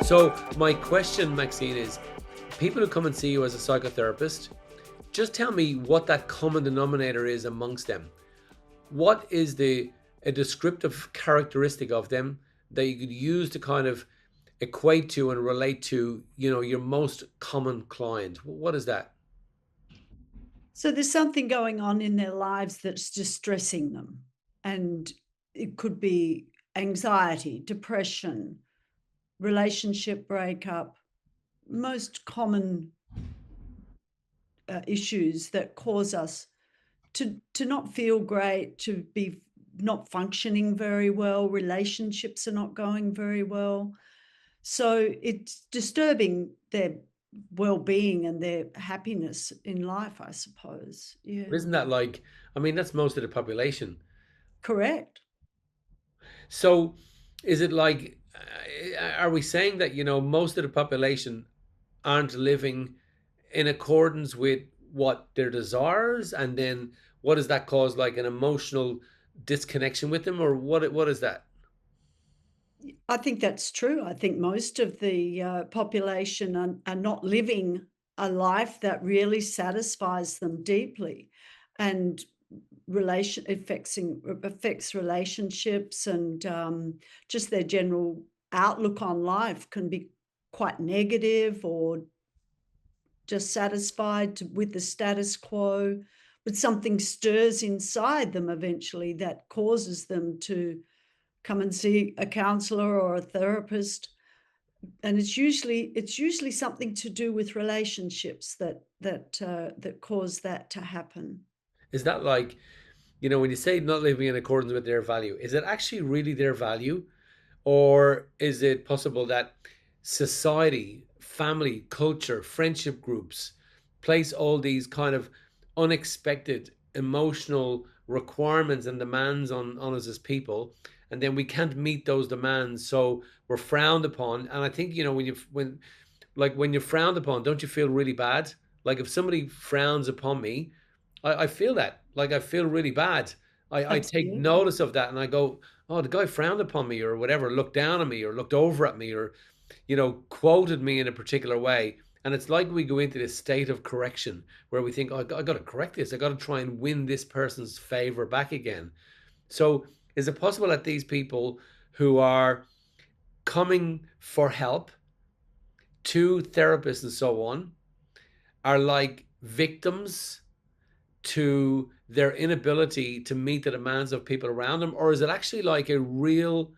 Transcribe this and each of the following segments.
So my question, Maxine, is people who come and see you as a psychotherapist, just tell me what that common denominator is amongst them. What is the a descriptive characteristic of them that you could use to kind of equate to and relate to, your most common client? What is that? So there's something going on in their lives that's distressing them. And it could be anxiety, depression, relationship breakup, most common issues that cause us to not feel great, to be not functioning very well, relationships are not going very well. So it's disturbing their well-being and their happiness in life, I suppose. Yeah, Isn't that like, I mean, that's most of the population. correct. So is it like, are we saying that, most of the population aren't living in accordance with what their desires, and then what does that cause, like an emotional disconnection with them, or what is that? I think that's true. I think most of the population are not living a life that really satisfies them deeply, and affects relationships, and just their general outlook on life can be quite negative, or just satisfied with the status quo. But something stirs inside them eventually that causes them to come and see a counselor or a therapist, and it's usually something to do with relationships that cause that to happen. Is that like, when you say not living in accordance with their value, is it actually really their value, or is it possible that society, family, culture, friendship groups place all these kind of unexpected emotional requirements and demands on us as people, and then we can't meet those demands, so we're frowned upon? And I think, when you're frowned upon, don't you feel really bad? Like if somebody frowns upon me, I feel that. Like I feel really bad. I take Absolutely. notice of that and I go, oh, the guy frowned upon me or whatever, looked down on me or looked over at me or, quoted me in a particular way. And it's like we go into this state of correction where we think, oh, I got to correct this. I got to try and win this person's favor back again. So is it possible that these people who are coming for help to therapists and so on are like victims to their inability to meet the demands of people around them? Or is it actually like a real,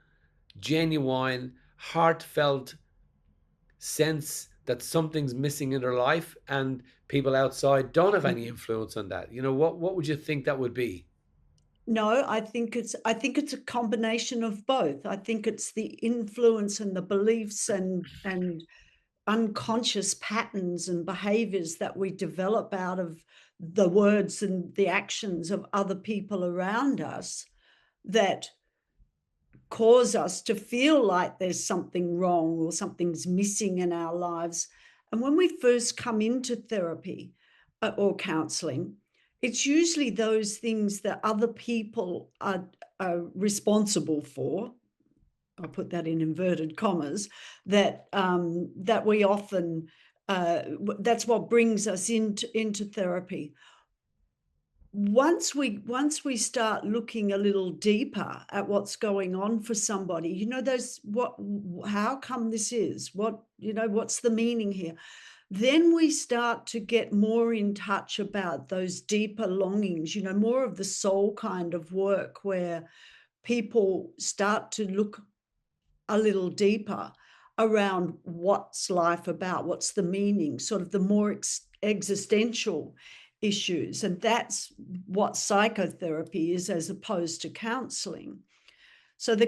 genuine, heartfelt sense that something's missing in their life and people outside don't have any influence on that? What would you think that would be? No, I think it's a combination of both. I think it's the influence and the beliefs and unconscious patterns and behaviors that we develop out of the words and the actions of other people around us that cause us to feel like there's something wrong or something's missing in our lives. And when we first come into therapy or counseling, it's usually those things that other people are responsible for. I put that in inverted commas. That we often that's what brings us into therapy. Once we start looking a little deeper at what's going on for somebody, those what how come this is, what's the meaning here, then we start to get more in touch about those deeper longings, more of the soul kind of work, where people start to look a little deeper around what's life about, what's the meaning, sort of the more existential issues. And that's what psychotherapy is, as opposed to counseling. So the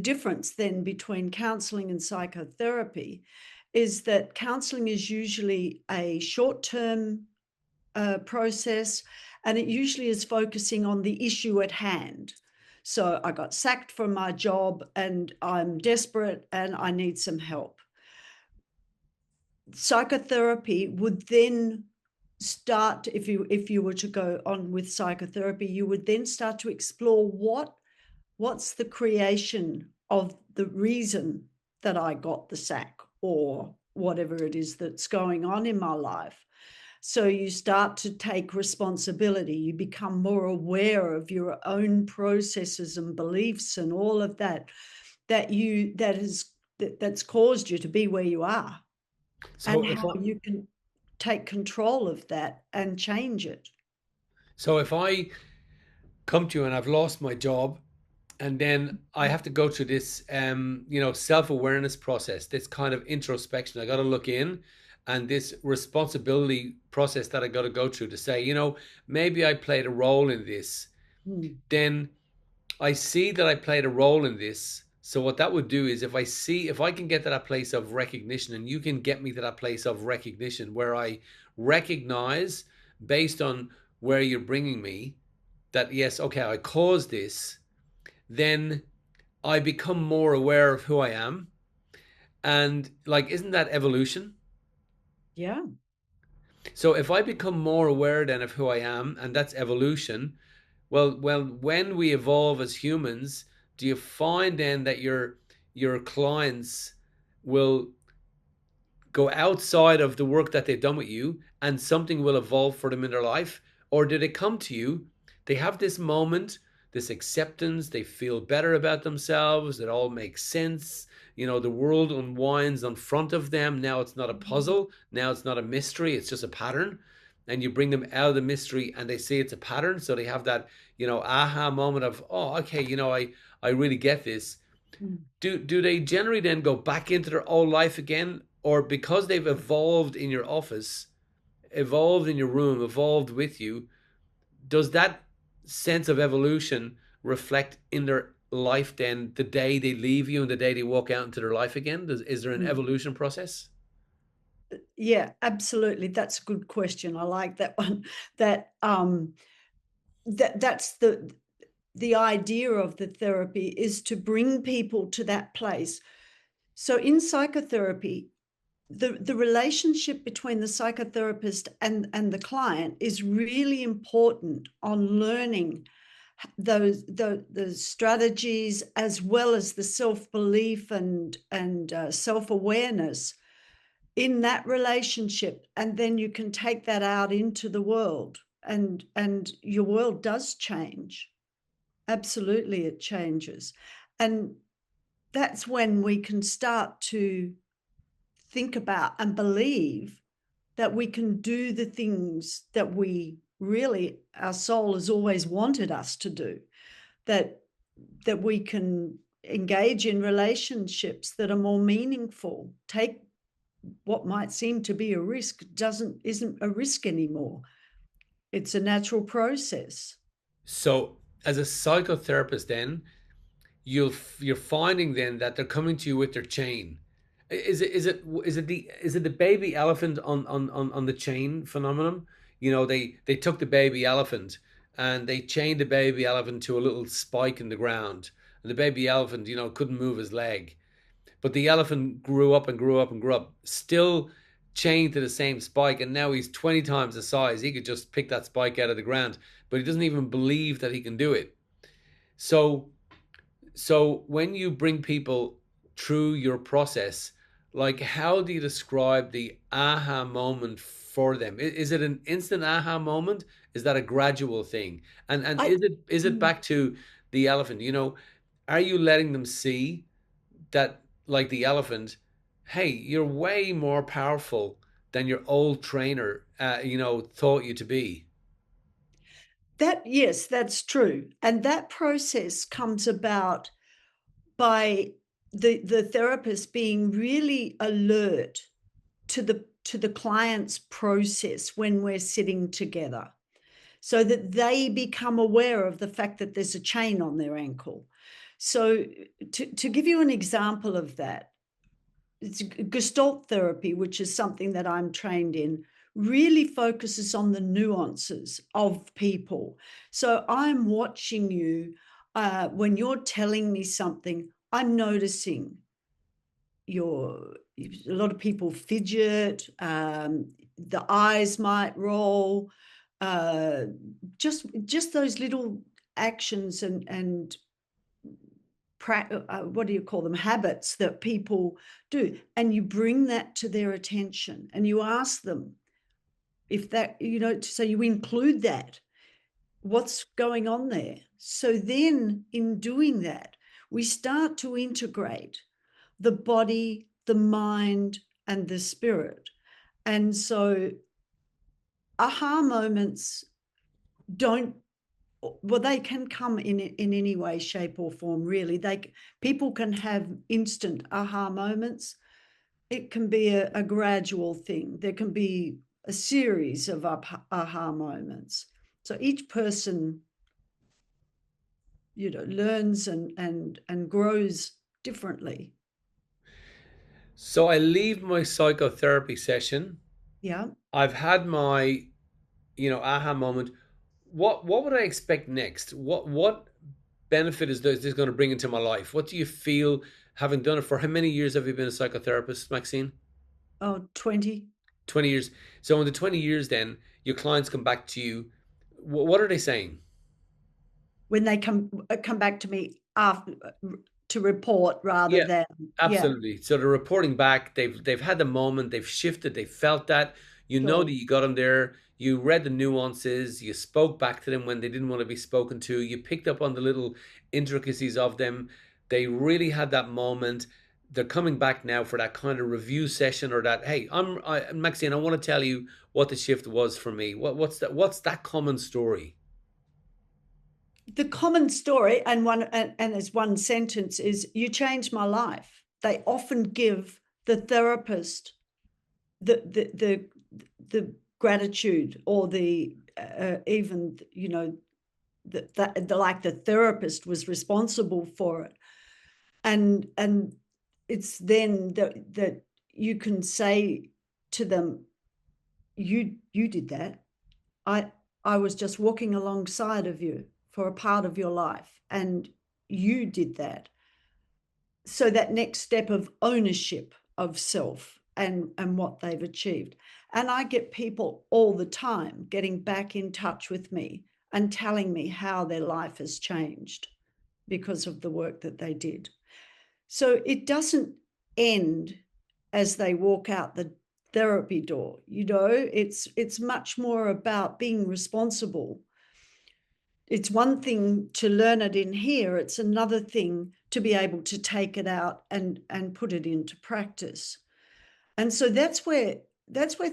difference then between counseling and psychotherapy is that counseling is usually a short-term process, and it usually is focusing on the issue at hand. So I got sacked from my job and I'm desperate and I need some help. Psychotherapy would then start, if you were to go on with psychotherapy, you would then start to explore what's the creation of the reason that I got the sack or whatever it is that's going on in my life. So you start to take responsibility. You become more aware of your own processes and beliefs and all of that that's caused you to be where you are, and So if how I you can take control of that and change it. so if I come to you and I've lost my job, and then I have to go through this self-awareness process, this kind of introspection. I got to look in, and this responsibility process that I got to go through to say, maybe I played a role in this. Mm, Then I see that I played a role in this. So what that would do is, if I can get to that place of recognition, and you can get me to that place of recognition where I recognize, based on where you're bringing me, that yes, okay, I caused this, then I become more aware of who I am. And like, isn't that evolution? yeah. So if I become more aware then of who I am, and that's evolution, well, when we evolve as humans, do you find then that your clients will go outside of the work that they've done with you, and something will evolve for them in their life? Or did they come to you, they have this moment, this acceptance, they feel better about themselves, it all makes sense, the world unwinds in front of them, now it's not a Mhm, puzzle, now it's not a mystery, it's just a pattern, and you bring them out of the mystery and they see it's a pattern, so they have that aha moment of, oh, okay, I really get this. mm. Do they generally then go back into their old life again, or because they've evolved in your office, evolved in your room, evolved with you, does that sense of evolution reflect in their life then the day they leave you and the day they walk out into their life again? Is there an Mm. evolution process? Yeah, absolutely. That's a good question. I like that one. That that's the idea of the therapy is to bring people to that place. So in psychotherapy, the relationship between the psychotherapist and the client is really important on learning the strategies as well as the self-belief and self-awareness in that relationship, and then you can take that out into the world, and your world does change. Absolutely, it changes, and that's when we can start to think about and believe that we can do the things that we really our soul has always wanted us to do, that we can engage in relationships that are more meaningful, take what might seem to be a risk isn't a risk anymore. It's a natural process. So as a psychotherapist then, you're finding then that they're coming to you with their chain. Is it the baby elephant on the chain phenomenon? They took the baby elephant and they chained the baby elephant to a little spike in the ground, and the baby elephant couldn't move his leg, but the elephant grew up and grew up and grew up, still chained to the same spike, and now he's 20 times the size. He could just pick that spike out of the ground, but he doesn't even believe that he can do it. So so when you bring people through your process, like, how do you describe the aha moment for them? Is it an instant aha moment? Is that a gradual thing? And I is it mm, back to the elephant? Are you letting them see that, like the elephant, hey, you're way more powerful than your old trainer, thought you to be? that yes, that's true, and that process comes about by the therapist being really alert to the client's process when we're sitting together, so that they become aware of the fact that there's a chain on their ankle. So to give you an example of that, it's Gestalt therapy, which is something that I'm trained in, really focuses on the nuances of people. So I'm watching you when you're telling me something, I'm noticing your a lot of people fidget, the eyes might roll, uh, just those little actions and what do you call them, habits that people do, and you bring that to their attention and you ask them if that, so you include that, what's going on there. So then in doing that, we start to integrate the body, the mind, and the spirit. And so aha moments don't, well, they can come in any way, shape, or form, really. People can have instant aha moments. It can be a gradual thing. There can be a series of aha moments. So each person, learns and grows differently. So I leave my psychotherapy session. Yeah. I've had my, aha moment. What would I expect next? What benefit is this going to bring into my life? What do you feel, having done it for how many years have you been a psychotherapist, Maxine? Oh, 20. 20 years. So in the 20 years then, your clients come back to you. What are they saying? When they come back to me after, to report rather Yeah, than, yeah. absolutely. So they're reporting back. They've had the moment. They've shifted. They felt that. You know that Sure. you got them there. You read the nuances. You spoke back to them when they didn't want to be spoken to. You picked up on the little intricacies of them. They really had that moment. They're coming back now for that kind of review session, or that, hey, Maxine, I want to tell you what the shift was for me. What's that common story? The common story, and there's one sentence, is you changed my life. They often give the therapist the gratitude, or the even, that like the therapist was responsible for it. And it's then that you can say to them, you did that. I I was just walking alongside of you for a part of your life, and you did that. So that next step of ownership of self and what they've achieved. And I get people all the time getting back in touch with me and telling me how their life has changed because of the work that they did. So it doesn't end as they walk out the therapy door. It's much more about being responsible. It's one thing to learn it in here, it's another thing to be able to take it out and put it into practice. And so that's where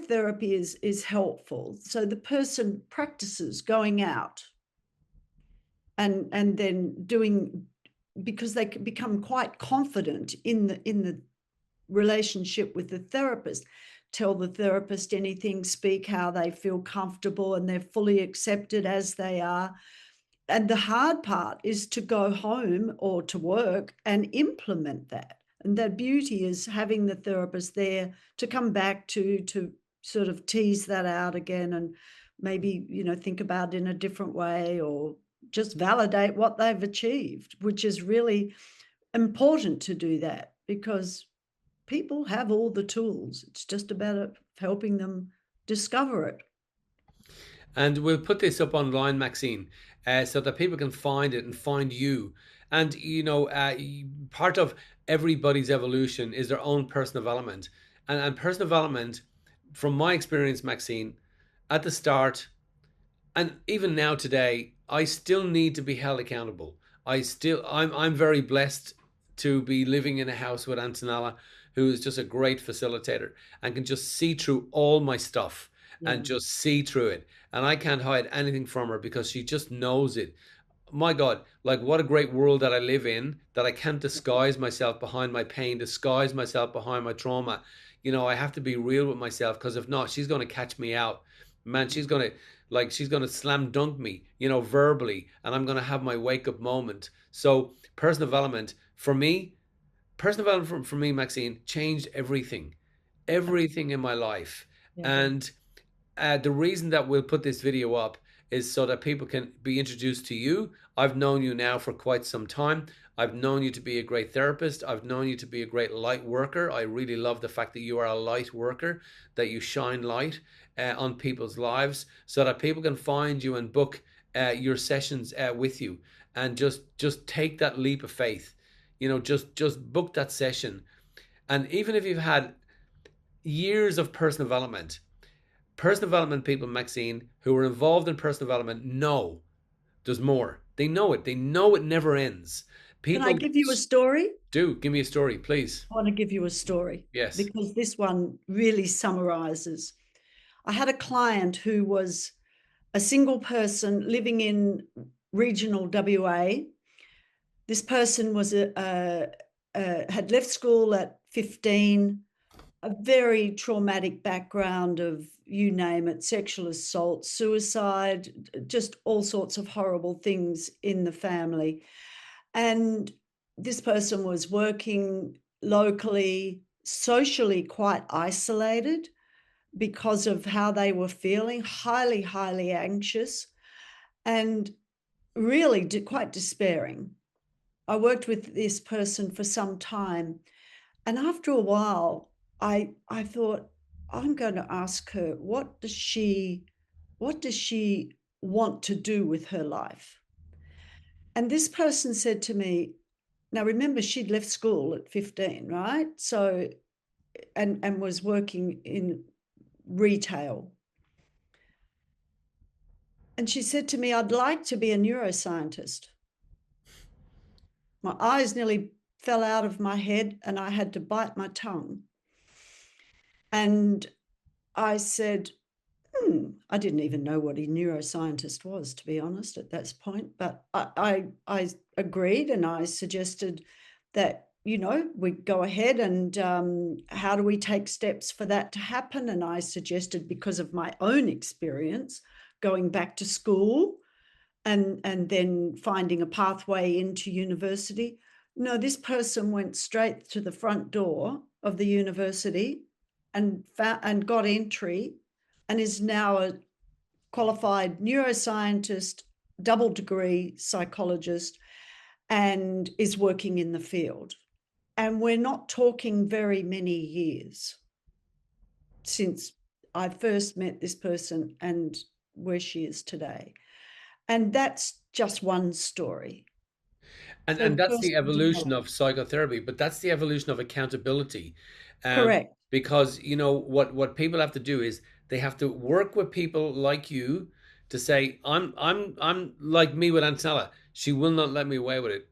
therapy is helpful. So the person practices going out and then doing, because they can become quite confident in the relationship with the therapist. Tell the therapist anything, speak how they feel comfortable, and they're fully accepted as they are. And the hard part is to go home or to work and implement that. And the beauty is having the therapist there to come back to sort of tease that out again, and maybe, think about it in a different way, or just validate what they've achieved, which is really important to do that, because people have all the tools. It's just about helping them discover it. And we'll put this up online, Maxine, so that people can find it and find you. And part of everybody's evolution is their own personal development. And personal development, from my experience, Maxine, at the start, and even now today, I still need to be held accountable. I'm very blessed to be living in a house with Antonella, who is just a great facilitator and can just see through all my stuff and Yeah. just see through it. And I can't hide anything from her because she just knows it. My God, like, what a great world that I live in, that I can't disguise myself behind my pain, disguise myself behind my trauma. I have to be real with myself, because if not, she's going to catch me out. Man, she's going to slam dunk me, verbally, and I'm going to have my wake up moment. So personal development for me, Maxine, changed everything in my life. Yeah. And the reason that we'll put this video up is so that people can be introduced to you. I've known you now for quite some time. I've known you to be a great therapist. I've known you to be a great light worker. I really love the fact that you are a light worker, that you shine light on people's lives, so that people can find you and book your sessions with you, and just take that leap of faith. just book that session. And even if you've had years of personal development people, Maxine, who are involved in personal development know there's more. They know it. They know it never ends. Can I People give you a story? do. Give me a story, please. I want to give you a story Yes. because this one really summarizes. I had a client who was a single person living in regional WA. This person was had left school at 15, a very traumatic background of, you name it, sexual assault, suicide, just all sorts of horrible things in the family. And this person was working locally, socially quite isolated because of how they were feeling, highly, highly anxious, and really quite despairing. I worked with this person for some time, and after a while, I thought, I'm going to ask her, what does she want to do with her life? And this person said to me, now remember, she'd left school at 15, right? So, and was working in retail. And she said to me, I'd like to be a neuroscientist. My eyes nearly fell out of my head and I had to bite my tongue. And I said, I didn't even know what a neuroscientist was, to be honest, at that point. But I agreed and I suggested that, we go ahead and how do we take steps for that to happen? And I suggested, because of my own experience, going back to school and then finding a pathway into university. No, this person went straight to the front door of the university and got entry and is now a qualified neuroscientist, double degree psychologist, and is working in the field. And we're not talking very many years since I first met this person and where she is today. And that's just one story. And So that's the personal evolution development. of psychotherapy, but that's the evolution of accountability. Correct. Because what people have to do is they have to work with people like you to say, I'm like me with Antonella. She will not let me away with it.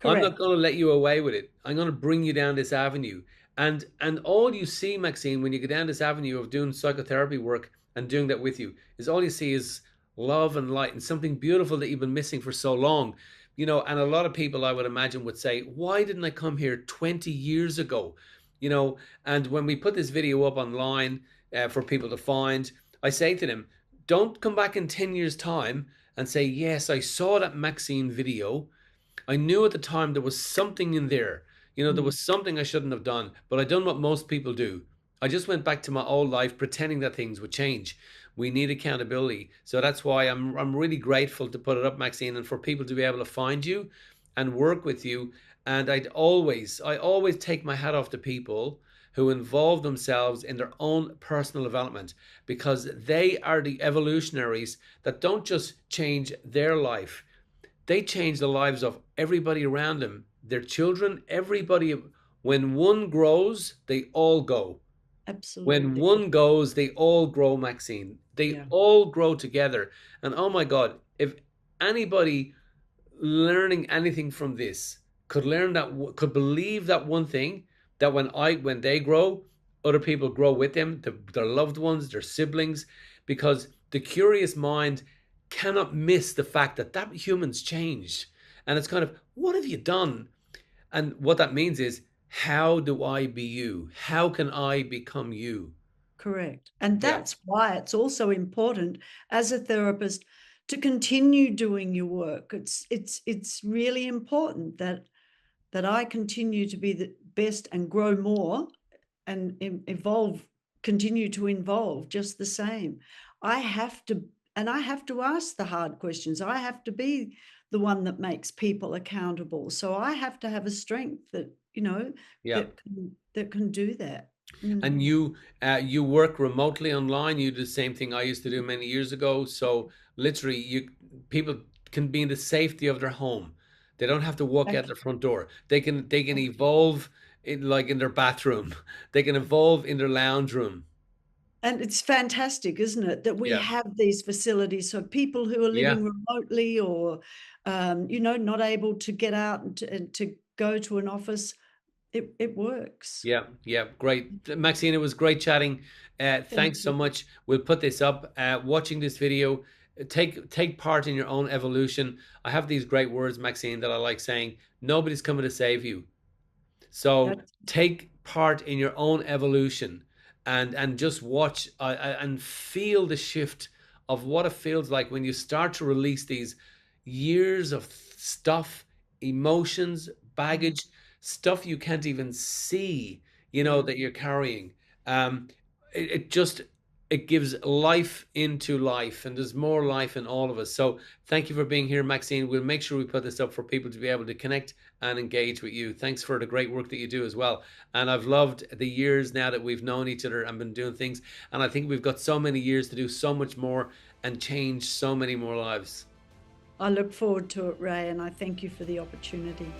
I'm not Correct. going to let you away with it. I'm going to bring you down this avenue. And all you see, Maxine, when you go down this avenue of doing psychotherapy work and doing that with you, is all you see is love and light and something beautiful that you've been missing for so long. And a lot of people, I would imagine, would say, why didn't I come here 20 years ago? And when we put this video up online for people to find, I say to them, don't come back in 10 years' time and say, yes, I saw that Maxine video. I knew at the time there was something in there. There Mm. was something I shouldn't have done, but I done what most people do. I just went back to my old life pretending that things would change. We need accountability. So that's why I'm really grateful to put it up, Maxine, and for people to be able to find you and work with you. And I always take my hat off to people who involve themselves in their own personal development, because they are the evolutionaries that don't just change their life, they change the lives of everybody around them, their children, everybody. When one grows, they all go. When Absolutely. one goes, they all grow, Maxine. They Yeah. all grow together. And oh my God, if anybody learning anything from this could believe that one thing, that when they grow, other people grow with them, their loved ones, their siblings, because the curious mind cannot miss the fact that humans changed. And it's kind of, what have you done? And what that means is, how do I be you? How can I become you? Correct. And Yeah, that's why it's also important as a therapist to continue doing your work. It's really important that I continue to be the best and grow more and evolve, continue to evolve just the same. I have to, and I have to ask the hard questions. I have to be the one that makes people accountable. So I have to have a strength that, yeah. that can do that. Mm. And you work remotely online. You do the same thing I used to do many years ago. So literally, you people can be in the safety of their home. They don't have to walk out the front door. They can evolve in like in their bathroom. They can evolve in their lounge room. And it's fantastic, isn't it, that we Yeah. have these facilities so people who are Yeah. living remotely or, not able to get out and to go to an office, it works. Yeah, yeah, great. Maxine, it was great chatting. Thank Thanks so you. much. We'll put this up. Watching this video, take part in your own evolution. I have these great words, Maxine, that I like saying. Nobody's coming to save you. So That's take part in your own evolution, and just watch and feel the shift of what it feels like when you start to release these years of stuff, emotions, mm, baggage, stuff you can't even see, yeah. that you're carrying. Um, it just it gives life into life, and there's more life in all of us. So thank you for being here, Maxine. We'll make sure we put this up for people to be able to connect and engage with you. Thanks for the great work that you do as well. And I've loved the years now that we've known each other and been doing things. And I think we've got so many years to do so much more and change so many more lives. I look forward to it, Ray, and I thank you for the opportunity.